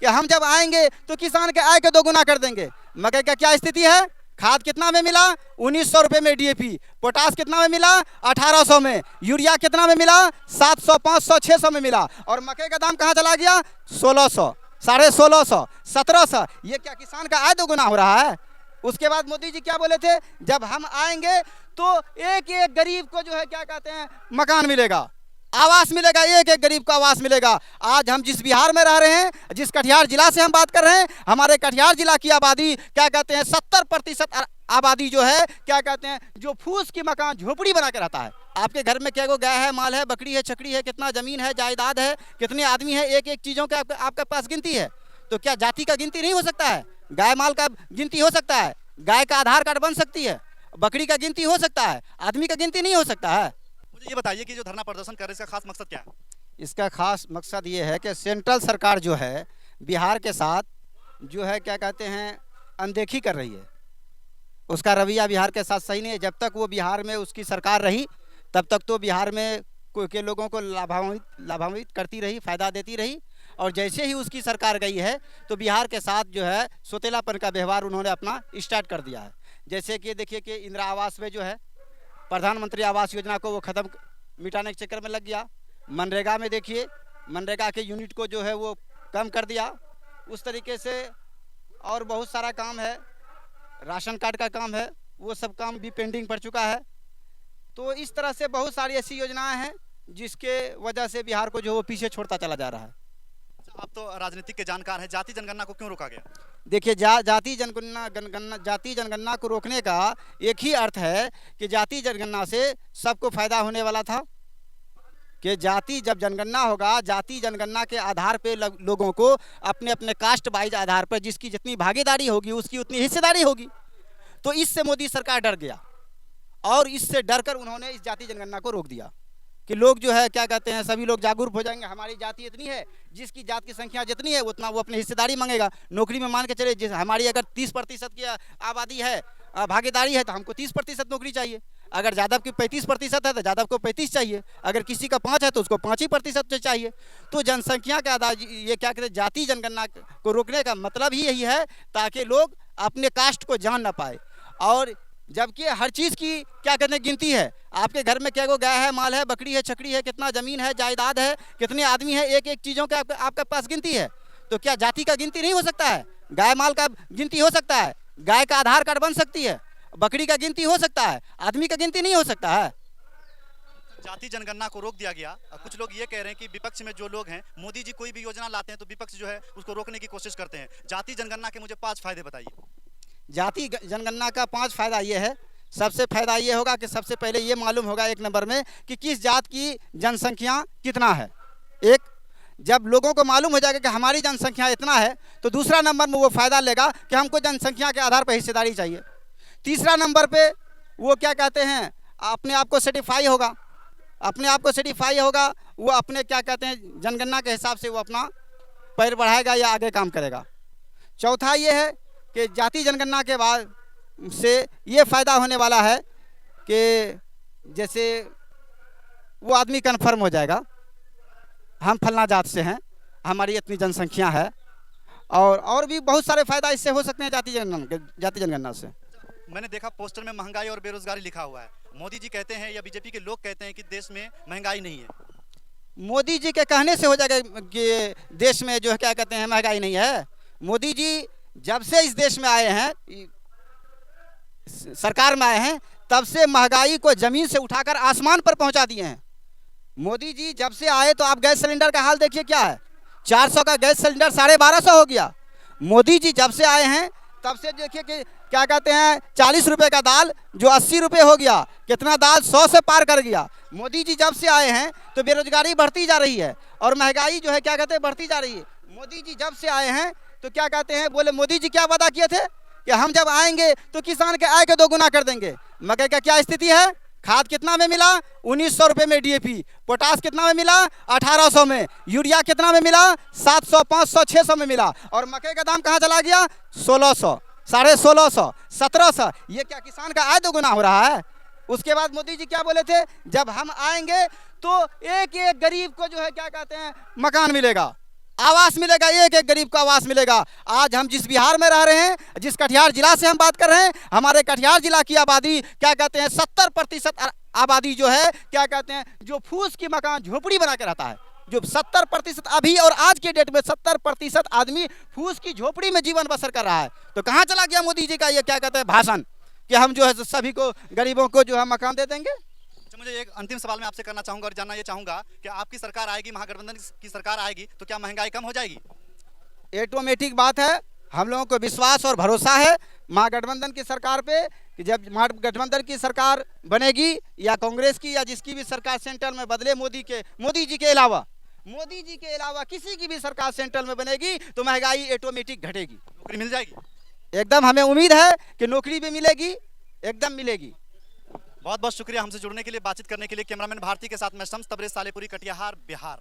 कि हम जब आएंगे तो किसान के आय को दोगुना कर देंगे। मकई का क्या स्थिति है? खाद कितना में मिला? 1900 रुपये में डीएपी। पोटास कितना में मिला? 1800 में। यूरिया कितना में मिला? 700, 500, 600 में मिला। और मकई का दाम कहाँ चला गया? 1600, 1650, 1700। ये क्या किसान का आय दोगुना हो रहा है? उसके बाद मोदी जी क्या बोले थे? जब हम आएंगे तो एक एक गरीब को जो है क्या कहते हैं मकान मिलेगा, आवास मिलेगा, एक एक गरीब को आवास मिलेगा। आज हम जिस बिहार में रह रहे हैं, जिस कटिहार जिला से हम बात कर रहे हैं, हमारे कटिहार जिला की आबादी क्या कहते हैं 70% आबादी जो है क्या कहते हैं जो फूस की मकान झोपड़ी बना के रहता है। आपके घर में क्या गाय है, माल है, बकरी है, छकड़ी है, कितना जमीन है, जायदाद है, कितने आदमी है, एक एक चीज़ों का आपके पास गिनती है। तो क्या जाति का गिनती नहीं हो सकता है? गाय माल का गिनती हो सकता है, गाय का आधार कार्ड बन सकती है, बकरी का गिनती हो सकता है, आदमी का गिनती नहीं हो सकता है। मुझे ये बताइए कि जो धरना प्रदर्शन कर रहे हैं इसका खास मकसद क्या है? इसका खास मकसद ये है कि सेंट्रल सरकार जो है बिहार के साथ जो है क्या कहते हैं अनदेखी कर रही है। उसका रवैया बिहार के साथ सही नहीं है। जब तक वो बिहार में उसकी सरकार रही तब तक तो बिहार में के लोगों को लाभान्वित करती रही, फ़ायदा देती रही। और जैसे ही उसकी सरकार गई है तो बिहार के साथ जो है सोतेलापन का व्यवहार उन्होंने अपना स्टार्ट कर दिया है। जैसे कि देखिए कि इंदिरा आवास में जो है प्रधानमंत्री आवास योजना को वो ख़त्म मिटाने के चक्कर में लग गया। मनरेगा में देखिए मनरेगा के यूनिट को जो है वो कम कर दिया। उस तरीके से और बहुत सारा काम है, राशन कार्ड का काम है, वो सब काम भी पेंडिंग पड़ चुका है। तो इस तरह से बहुत सारी ऐसी योजनाएं हैं जिसके वजह से बिहार को जो वो पीछे छोड़ता चला जा रहा है। आप तो राजनीतिक के जानकार हैं, जाति जनगणना को क्यों रोका गया? देखिए जाति जनगणना को रोकने का एक ही अर्थ है कि जाति जनगणना से सबको फायदा होने वाला था कि जाति जब जनगणना होगा, जाति जनगणना के आधार पे लोगों को अपने अपने कास्ट वाइज आधार पर जिसकी जितनी भागीदारी होगी उसकी उतनी हिस्सेदारी होगी। तो इससे मोदी सरकार डर गया और इससे डरकर उन्होंने इस जाति जनगणना को रोक दिया कि लोग जो है क्या कहते हैं सभी लोग जागरूक हो जाएंगे। हमारी जाति इतनी है, जिसकी जात की संख्या जितनी है उतना वो अपनी हिस्सेदारी मांगेगा। नौकरी में मान के चले जिस हमारी अगर 30% की आबादी है, भागीदारी है, तो हमको 30% नौकरी चाहिए। अगर यादव की 35% है तो यादव को 35 चाहिए। अगर किसी का 5 है तो उसको 5 ही प्रतिशत चाहिए। तो जनसंख्या का आधार ये क्या कहते हैं जाति जनगणना को रोकने का मतलब ही यही है ताकि लोग अपने कास्ट को जान ना पाए। और जबकि हर चीज़ की क्या कहते हैं गिनती है। आपके घर में क्या गाय है, माल है, बकरी है, छकड़ी है, कितना ज़मीन है, जायदाद है, कितने आदमी है, एक एक चीज़ों का आपके पास गिनती है। तो क्या जाति का गिनती नहीं हो सकता है? गाय माल का गिनती हो सकता है, गाय का आधार कार्ड बन सकती है, बकरी का गिनती हो सकता है, आदमी का गिनती नहीं हो सकता है। जाति जनगणना को रोक दिया गया। कुछ लोग ये कह रहे हैं कि विपक्ष में जो लोग हैं, मोदी जी कोई भी योजना लाते हैं तो विपक्ष जो है उसको रोकने की कोशिश करते हैं। जाति जनगणना के मुझे 5 फायदे बताइए। जाति जनगणना का 5 फायदा ये है। सबसे फायदा ये होगा कि सबसे पहले ये मालूम होगा एक नंबर में कि किस जात की जनसंख्या कितना है। एक जब लोगों को मालूम हो जाएगा कि हमारी जनसंख्या इतना है तो दूसरा नंबर में वो फायदा लेगा कि हमको जनसंख्या के आधार पर हिस्सेदारी चाहिए। तीसरा नंबर पे वो क्या कहते हैं अपने आप को सर्टिफाई होगा, अपने आप को सर्टिफाई होगा। वो अपने क्या कहते हैं जनगणना के हिसाब से वो अपना पैर बढ़ाएगा या आगे काम करेगा। चौथा ये है कि जाति जनगणना के बाद से ये फ़ायदा होने वाला है कि जैसे वो आदमी कन्फर्म हो जाएगा हम फलना जात से हैं, हमारी इतनी जनसंख्या है। और भी बहुत सारे फ़ायदा इससे हो सकते हैं जाति जनगणना से। मैंने देखा पोस्टर में महंगाई और बेरोजगारी लिखा हुआ है। मोदी जी कहते हैं या बीजेपी के लोग कहते हैं कि देश में महंगाई नहीं है। मोदी जी के कहने से हो जाएगा कि देश में जो है क्या कहते हैं महंगाई नहीं है। मोदी जी जब से इस देश में आए हैं, सरकार में आए हैं, तब से महंगाई को जमीन से उठाकर आसमान पर पहुंचा दिए हैं। मोदी जी जब से आए तो आप गैस सिलेंडर का हाल देखिए क्या है। 400 का गैस सिलेंडर 1250 हो गया। मोदी जी जब से आए हैं तब से देखिए कि क्या कहते हैं 40 रुपए का दाल जो 80 रुपए हो गया, कितना दाल 100 से पार कर गया। मोदी जी जब से आए हैं तो बेरोजगारी बढ़ती जा रही है और महंगाई जो है क्या कहते हैं बढ़ती जा रही है। मोदी जी जब से आए हैं तो क्या कहते हैं बोले मोदी जी क्या वादा किए थे कि हम जब आएंगे तो किसान के आय को दोगुना कर देंगे। मकई का क्या स्थिति है? खाद कितना में मिला? 1900 रुपये में डीएपी। पोटास कितना में मिला? 1800 में। यूरिया कितना में मिला? 700, 500, 600 में मिला। और मकई का दाम कहाँ चला गया? 1600, 1650, 1700। ये क्या किसान का आय दोगुना हो रहा है? उसके बाद मोदी जी क्या बोले थे? जब हम आएंगे तो एक एक गरीब को जो है क्या कहते हैं मकान मिलेगा, आवास मिलेगा, एक एक गरीब को आवास मिलेगा। आज हम जिस बिहार में रह रहे हैं, जिस कटिहार जिला से हम बात कर रहे हैं, हमारे कटिहार जिला की आबादी क्या कहते हैं 70% आबादी जो है क्या कहते हैं जो फूस की मकान झोपड़ी बना के रहता है। जो 70% अभी और आज के डेट में 70% आदमी फूस की झोपड़ी में जीवन बसर कर रहा है। तो कहाँ चला गया मोदी जी का ये क्या कहते हैं भाषण कि हम जो है सभी को गरीबों को जो है मकान दे देंगे। अच्छा, मुझे एक अंतिम सवाल मैं आपसे करना चाहूंगा और जानना ये चाहूंगा कि आपकी सरकार आएगी, महागठबंधन की सरकार आएगी, तो क्या महंगाई कम हो जाएगी? ऑटोमेटिक बात है, हम लोगों को विश्वास और भरोसा है महागठबंधन की सरकार पे कि जब महागठबंधन की सरकार बनेगी या कांग्रेस की या जिसकी भी सरकार सेंटर में बदले मोदी जी के अलावा किसी की भी सरकार सेंटर में बनेगी तो महंगाई ऑटोमेटिक घटेगी। नौकरी मिल जाएगी? एकदम हमें उम्मीद है कि नौकरी भी मिलेगी, एकदम मिलेगी। बहुत बहुत शुक्रिया हमसे जुड़ने के लिए, बातचीत करने के लिए। कैमरामैन भारती के साथ मैं शम्स तबरेज, सालेपुरी, कटिहार, बिहार।